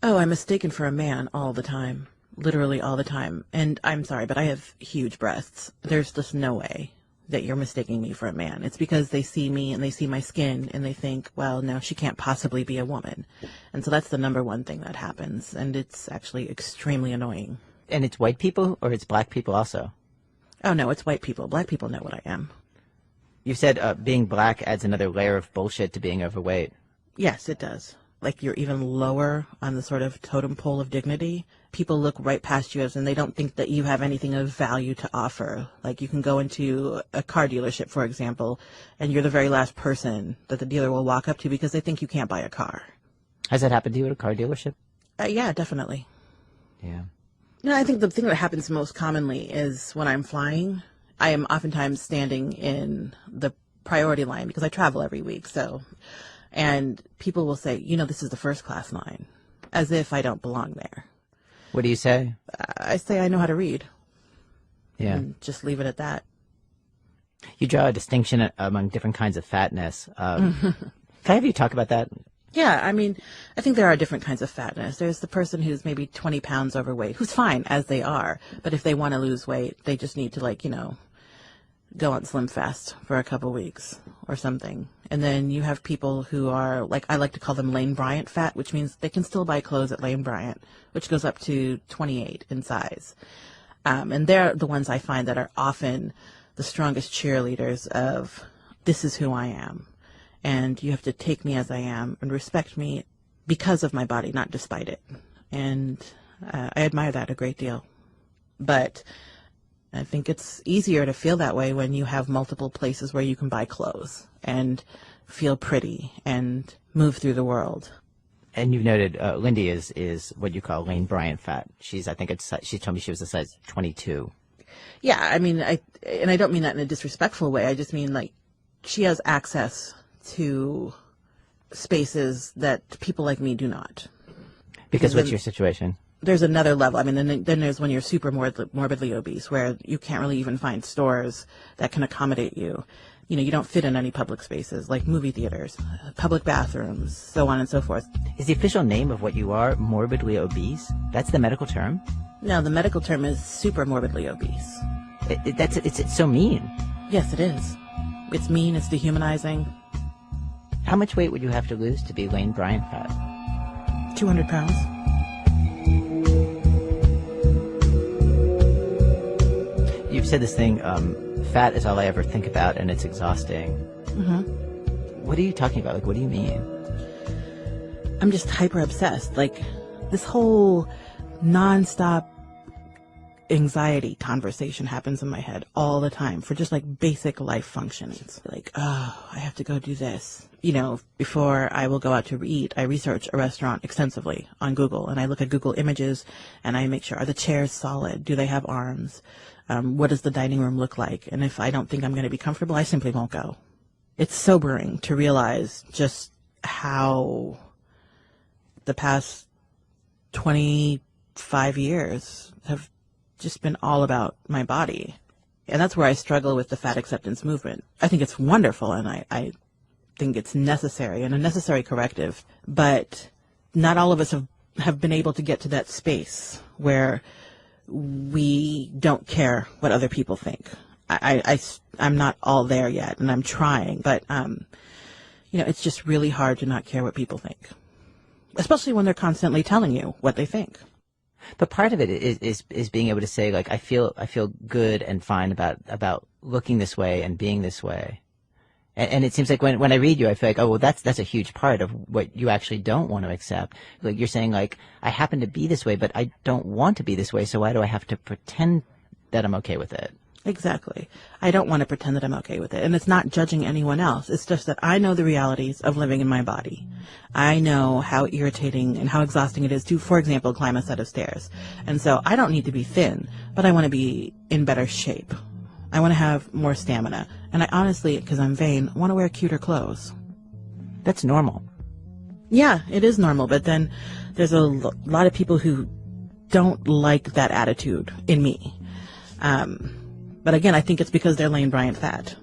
Oh, I'm mistaken for a man all the time. Literally all the time. And I'm sorry, but I have huge breasts. There's just no way that you're mistaking me for a man. It's because they see me and they see my skin and they think, well, no, she can't possibly be a woman. And so that's the number one thing that happens. And it's actually extremely annoying. And it's white people or it's black people also? Oh, no, it's white people. Black people know what I am. You said being black adds another layer of bullshit to being overweight. Yes, it does. Like you're even lower on the sort of totem pole of dignity. People look right past you and they don't think that you have anything of value to offer. Like you can go into a car dealership, for example, and you're the very last person that the dealer will walk up to because they think you can't buy a car. Has that happened to you at a car dealership? Yeah, definitely. Yeah. No, I think the thing that happens most commonly is when I'm flying, I am oftentimes standing in the priority line because I travel every week. And people will say, you know, this is the first class line, as if I don't belong there. What do you say? I say I know how to read. Yeah. And just leave it at that. You draw a distinction among different kinds of fatness. Can I have you talk about that? Yeah, I mean, I think there are different kinds of fatness. There's the person who's maybe 20 pounds overweight, who's fine as they are. But if they want to lose weight, they just need to, go on Slim Fast for a couple weeks or something. And then you have people who are, I like to call them Lane Bryant fat, which means they can still buy clothes at Lane Bryant, which goes up to 28 in size. And they're the ones I find that are often the strongest cheerleaders of, this is who I am. And you have to take me as I am and respect me because of my body, not despite it. And I admire that a great deal. But I think it's easier to feel that way when you have multiple places where you can buy clothes and feel pretty and move through the world. And you've noted Lindy is what you call Lane Bryant fat. She told me she was a size 22. Yeah, I mean, I don't mean that in a disrespectful way. I just mean she has access to spaces that people like me do not. Because what's your situation? there's another level. I mean, then there's when you're super morbidly obese, where you can't really even find stores that can accommodate you. You know, you don't fit in any public spaces like movie theaters, public bathrooms, so on and so forth. Is the official name of what you are morbidly obese? That's the medical term? No, the medical term is super morbidly obese. It's so mean. Yes, it is. It's mean, it's dehumanizing. How much weight would you have to lose to be Lane Bryant fat? 200 pounds. You've said this thing, fat is all I ever think about, and it's exhausting. Mm-hmm. What are you talking about? Like, what do you mean? I'm just hyper obsessed. Like, this whole nonstop anxiety conversation happens in my head all the time for just like basic life functions. Like, oh, I have to go do this. You know, before I will go out to eat, I research a restaurant extensively on Google, and I look at Google images and I make sure, are the chairs solid? Do they have arms? What does the dining room look like? And if I don't think I'm going to be comfortable, I simply won't go. It's sobering to realize just how the past 25 years have just been all about my body. And that's where I struggle with the fat acceptance movement. I think it's wonderful, and I think it's necessary and a necessary corrective. But not all of us have been able to get to that space where we don't care what other people think. I'm not all there yet, and I'm trying. But, you know, it's just really hard to not care what people think, especially when they're constantly telling you what they think. But part of it is being able to say, like, I feel good and fine about looking this way and being this way. And it seems like when I read you, I feel like, oh, well, that's a huge part of what you actually don't want to accept. Like, you're saying, like, I happen to be this way, but I don't want to be this way, so why do I have to pretend that I'm okay with it? Exactly. I don't want to pretend that I'm okay with it. And it's not judging anyone else. It's just that I know the realities of living in my body. I know how irritating and how exhausting it is to, for example, climb a set of stairs. And so I don't need to be thin, but I want to be in better shape. I want to have more stamina. And I honestly, because I'm vain, want to wear cuter clothes. That's normal. Yeah, it is normal. But then there's a lot of people who don't like that attitude in me. But again, I think it's because they're Lane Bryant fat.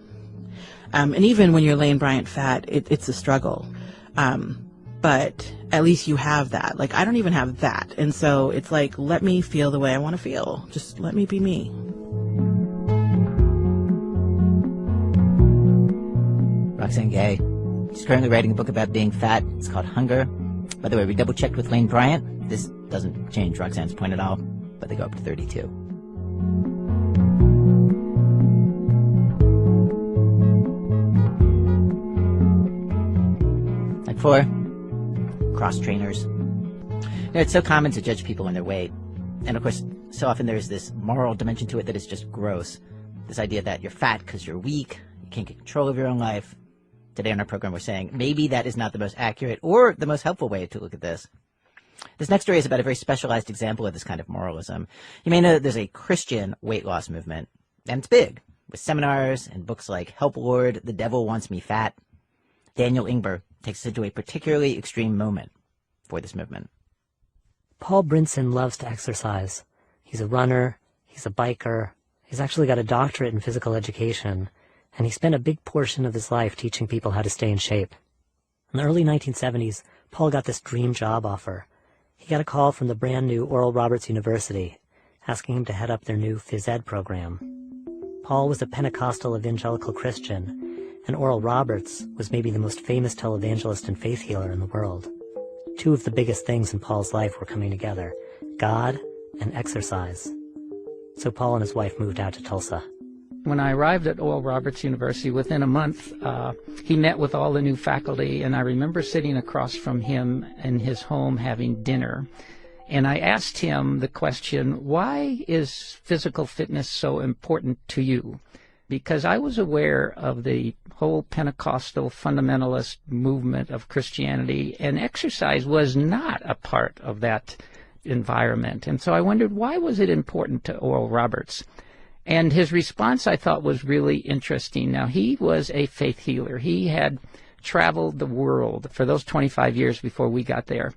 And even when you're Lane Bryant fat, it's a struggle. But at least you have that. Like, I don't even have that. And so it's like, let me feel the way I want to feel. Just let me be me. Roxane Gay. She's currently writing a book about being fat. It's called Hunger. By the way, we double-checked with Lane Bryant. This doesn't change Roxane's point at all, but they go up to 32. Like 4, cross trainers. You know, it's so common to judge people on their weight. And of course, so often there's this moral dimension to it that is just gross. This idea that you're fat because you're weak, you can't get control of your own life. Today on our program, we're saying maybe that is not the most accurate or the most helpful way to look at this. This next story is about a very specialized example of this kind of moralism. You may know that there's a Christian weight loss movement, and it's big, with seminars and books like Help Lord, The Devil Wants Me Fat. Daniel Ingber takes us into a particularly extreme moment for this movement. Paul Brinson loves to exercise. He's a runner, he's a biker, he's actually got a doctorate in physical education, and he spent a big portion of his life teaching people how to stay in shape. In the early 1970s, Paul got this dream job offer. He got a call from the brand new Oral Roberts University, asking him to head up their new phys ed program. Paul was a Pentecostal evangelical Christian, and Oral Roberts was maybe the most famous televangelist and faith healer in the world. Two of the biggest things in Paul's life were coming together, God and exercise. So Paul and his wife moved out to Tulsa. When I arrived at Oral Roberts University, within a month, he met with all the new faculty, and I remember sitting across from him in his home having dinner. And I asked him the question, why is physical fitness so important to you? Because I was aware of the whole Pentecostal fundamentalist movement of Christianity, and exercise was not a part of that environment. And so I wondered, why was it important to Oral Roberts? And his response, I thought, was really interesting. Now, he was a faith healer. He had traveled the world for those 25 years before we got there,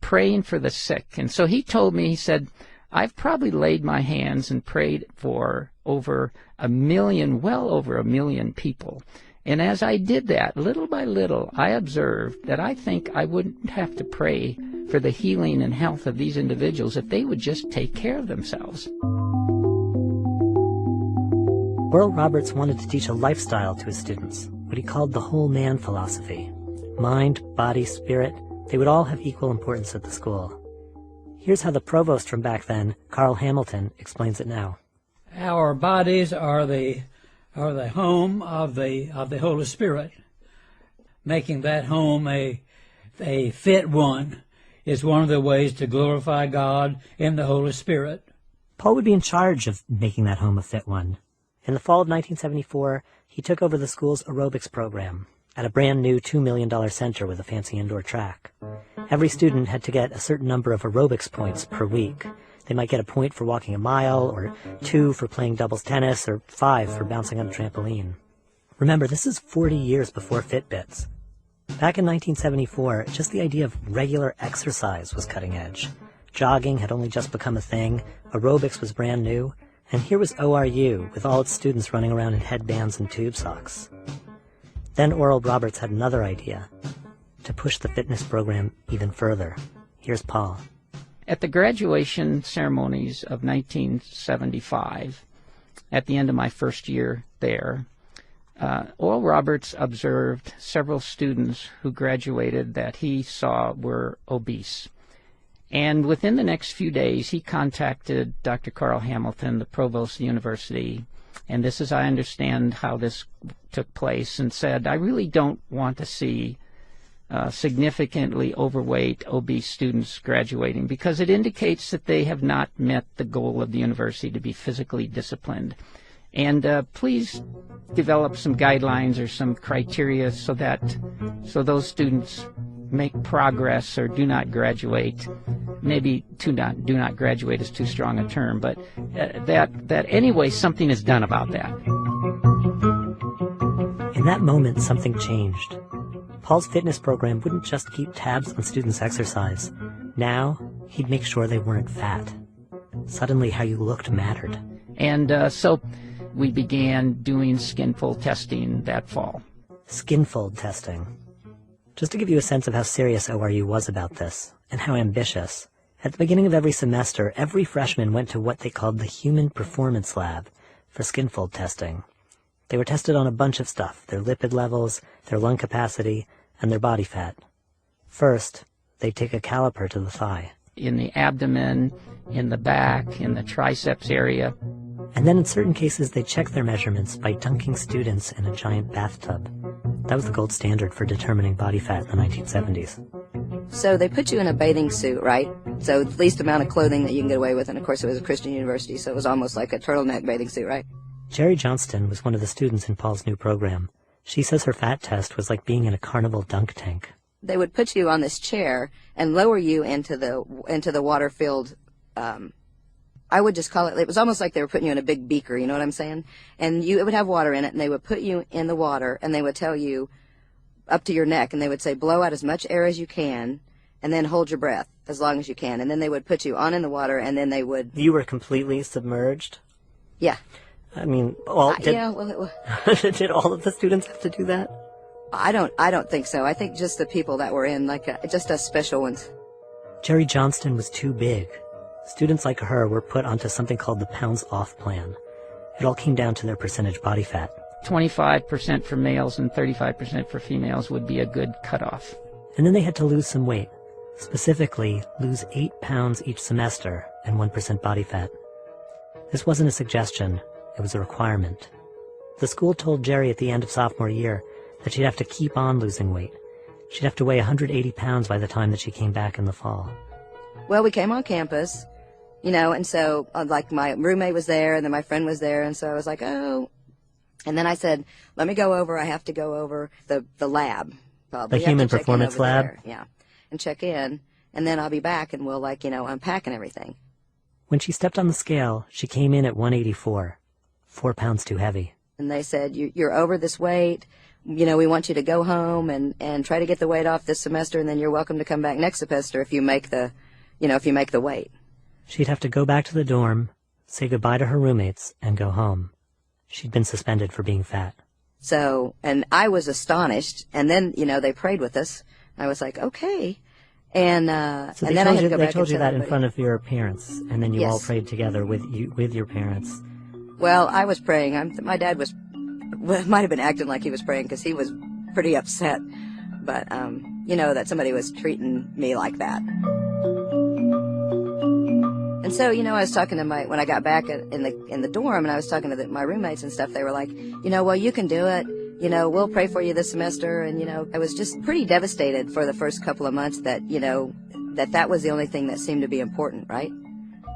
praying for the sick. And so he told me, he said, I've probably laid my hands and prayed for over 1 million, well over 1 million people. And as I did that, little by little, I observed that I think I wouldn't have to pray for the healing and health of these individuals if they would just take care of themselves. Oral Roberts wanted to teach a lifestyle to his students, what he called the whole man philosophy. Mind, body, spirit, they would all have equal importance at the school. Here's how the provost from back then, Carl Hamilton, explains it now. Our bodies are the home of the Holy Spirit. Making that home a fit one is one of the ways to glorify God in the Holy Spirit. Paul would be in charge of making that home a fit one. In the fall of 1974, he took over the school's aerobics program at a brand new $2 million center with a fancy indoor track. Every student had to get a certain number of aerobics points per week. They might get a point for walking a mile, or 2 for playing doubles tennis, or 5 for bouncing on a trampoline. Remember, this is 40 years before Fitbits. Back in 1974, just the idea of regular exercise was cutting edge. Jogging had only just become a thing, aerobics was brand new, and here was ORU with all its students running around in headbands and tube socks. Then Oral Roberts had another idea, to push the fitness program even further. Here's Paul. At the graduation ceremonies of 1975, at the end of my first year there, Oral Roberts observed several students who graduated that he saw were obese. And within the next few days, he contacted Dr. Carl Hamilton, the provost of the university, and this is, I understand, how this took place, and said, I really don't want to see significantly overweight, obese students graduating, because it indicates that they have not met the goal of the university to be physically disciplined. And please develop some guidelines or some criteria so those students make progress or do not graduate. Maybe do not graduate is too strong a term, but that anyway something is done about that. In that moment, something changed. Paul's fitness program wouldn't just keep tabs on students' exercise. Now, he'd make sure they weren't fat. Suddenly, how you looked mattered. And so we began doing skinfold testing that fall. Skinfold testing. Just to give you a sense of how serious ORU was about this, and how ambitious, at the beginning of every semester, every freshman went to what they called the Human Performance Lab for skinfold testing. They were tested on a bunch of stuff, their lipid levels, their lung capacity, and their body fat. First, they'd take a caliper to the thigh. In the abdomen, in the back, in the triceps area. And then in certain cases, they'd check their measurements by dunking students in a giant bathtub. That was the gold standard for determining body fat in the 1970s. So they put you in a bathing suit, right? So the least amount of clothing that you can get away with, and of course it was a Christian university, so it was almost like a turtleneck bathing suit, right? Jerry Johnston was one of the students in Paul's new program. She says her fat test was like being in a carnival dunk tank. They would put you on this chair and lower you into the water-filled, I would just call it was almost like they were putting you in a big beaker, you know what I'm saying? And it would have water in it, and they would put you in the water, and they would tell you up to your neck, and they would say, blow out as much air as you can, and then hold your breath as long as you can. And then they would put you on in the water, and then they would... You were completely submerged? Yeah. I mean, did all of the students have to do that? I don't think so. I think just the people that were in, just us special ones. Jerry Johnston was too big. Students like her were put onto something called the Pounds Off plan. It all came down to their percentage body fat. 25% for males and 35% for females would be a good cutoff. And then they had to lose some weight. Specifically, lose 8 pounds each semester and 1% body fat. This wasn't a suggestion. It was a requirement. The school told Jerry at the end of sophomore year that she'd have to keep on losing weight. She'd have to weigh 180 pounds by the time that she came back in the fall. Well, we came on campus, and so, my roommate was there, and then my friend was there, and so I was like, oh. And then I said, let me go over, I have to go over the lab, probably. The Human Performance Lab? There, yeah, and check in, and then I'll be back, and we'll, unpack and everything. When she stepped on the scale, she came in at 184, 4 pounds too heavy. And they said, you're over this weight, we want you to go home and try to get the weight off this semester, and then you're welcome to come back next semester if you make the weight. She'd have to go back to the dorm, say goodbye to her roommates, and go home. She'd been suspended for being fat. So, and I was astonished, and then, they prayed with us. I was like, okay. And, So and then I had to go back they told and you tell that in everybody. front of your parents, and then you all Yes. prayed together with your parents. Well, I was praying. My dad might have been acting like he was praying because he was pretty upset. But, that somebody was treating me like that. And so, I was talking to when I got back in the dorm, and I was talking to my roommates and stuff. They were like, well, you can do it. We'll pray for you this semester. And, I was just pretty devastated for the first couple of months that, that was the only thing that seemed to be important, right?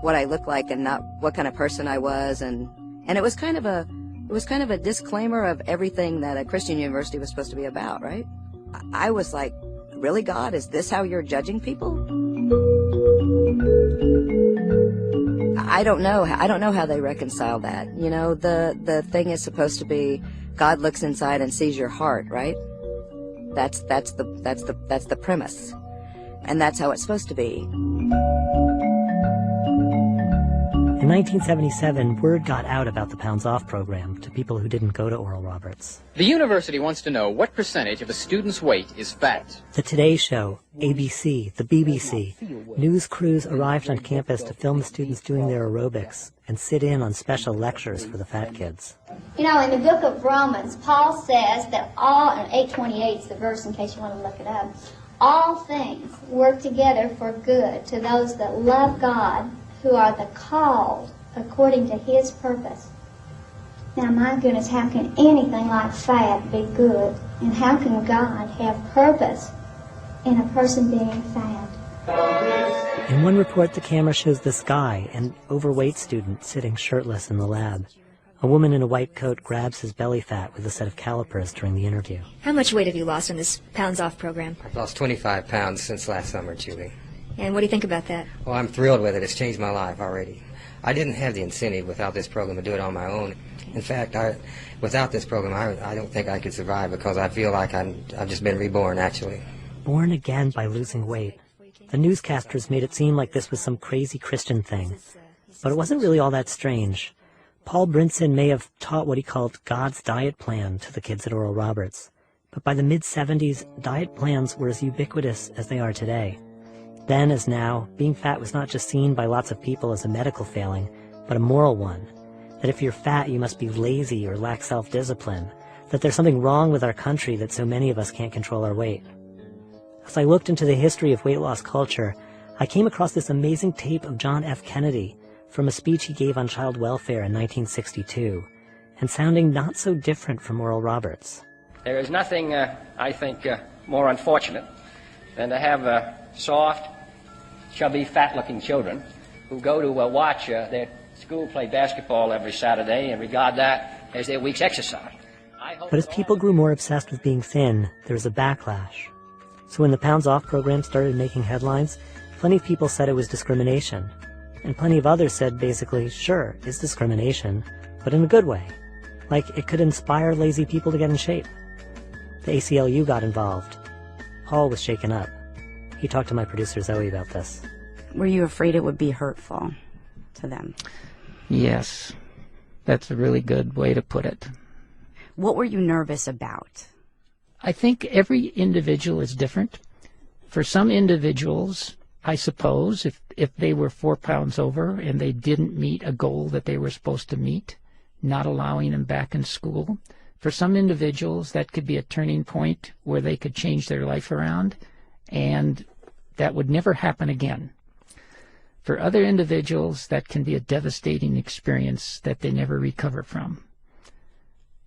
What I looked like and not what kind of person I was. And it was kind of a disclaimer of everything that a Christian university was supposed to be about, right? I was like, really, God, is this how you're judging people? I don't know how they reconcile that. The thing is supposed to be God looks inside and sees your heart, right? That's the premise. And that's how it's supposed to be. In 1977, word got out about the Pounds Off program to people who didn't go to Oral Roberts. The university wants to know what percentage of a student's weight is fat. The Today Show, ABC, the BBC, news crews arrived on campus to film the students doing their aerobics and sit in on special lectures for the fat kids. In the book of Romans, Paul says that and 8:28 is the verse in case you want to look it up, all things work together for good to those that love God, who are the called according to his purpose. Now, my goodness, how can anything like fat be good? And how can God have purpose in a person being fat? In one report, the camera shows this guy, an overweight student, sitting shirtless in the lab. A woman in a white coat grabs his belly fat with a set of calipers during the interview. How much weight have you lost in this Pounds Off program? I've lost 25 pounds since last summer, Julie. And what do you think about that? Well, I'm thrilled with it. It's changed my life already. I didn't have the incentive without this program to do it on my own. In fact, without this program, I don't think I could survive because I feel like I've just been reborn, actually. Born again by losing weight. The newscasters made it seem like this was some crazy Christian thing. But it wasn't really all that strange. Paul Brinson may have taught what he called God's diet plan to the kids at Oral Roberts. But by the mid-70s, diet plans were as ubiquitous as they are today. Then, as now, being fat was not just seen by lots of people as a medical failing, but a moral one. That if you're fat, you must be lazy or lack self-discipline. That there's something wrong with our country that so many of us can't control our weight. As I looked into the history of weight loss culture, I came across this amazing tape of John F. Kennedy from a speech he gave on child welfare in 1962, and sounding not so different from Oral Roberts. There is nothing, I think, more unfortunate than to have soft, chubby, fat-looking children who go to watch their school play basketball every Saturday and regard that as their week's exercise. But as people grew more obsessed with being thin, there was a backlash. So when the Pounds Off program started making headlines, plenty of people said it was discrimination. And plenty of others said basically, sure, it's discrimination, but in a good way. Like it could inspire lazy people to get in shape. The ACLU got involved. Paul was shaken up. He talked to my producer Zoe about this. Were you afraid it would be hurtful to them? Yes, that's a really good way to put it. What were you nervous about? I think every individual is different. For some individuals, I suppose, if they were 4 pounds over and they didn't meet a goal that they were supposed to meet, not allowing them back in school. For some individuals, that could be a turning point where they could change their life around, and that would never happen again. For other individuals, that can be a devastating experience that they never recover from.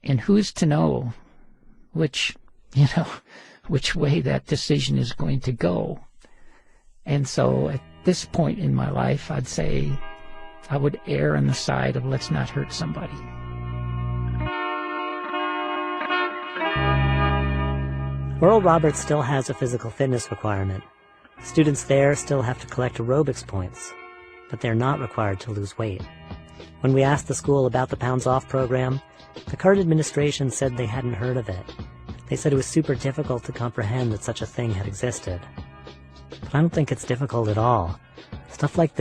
And who's to know which way that decision is going to go? And so at this point in my life, I'd say I would err on the side of let's not hurt somebody. Oral Roberts still has a physical fitness requirement. Students there still have to collect aerobics points, but they're not required to lose weight. When we asked the school about the Pounds Off program, the current administration said they hadn't heard of it, They said it was super difficult to comprehend that such a thing had existed. But I don't think it's difficult at all. Stuff like this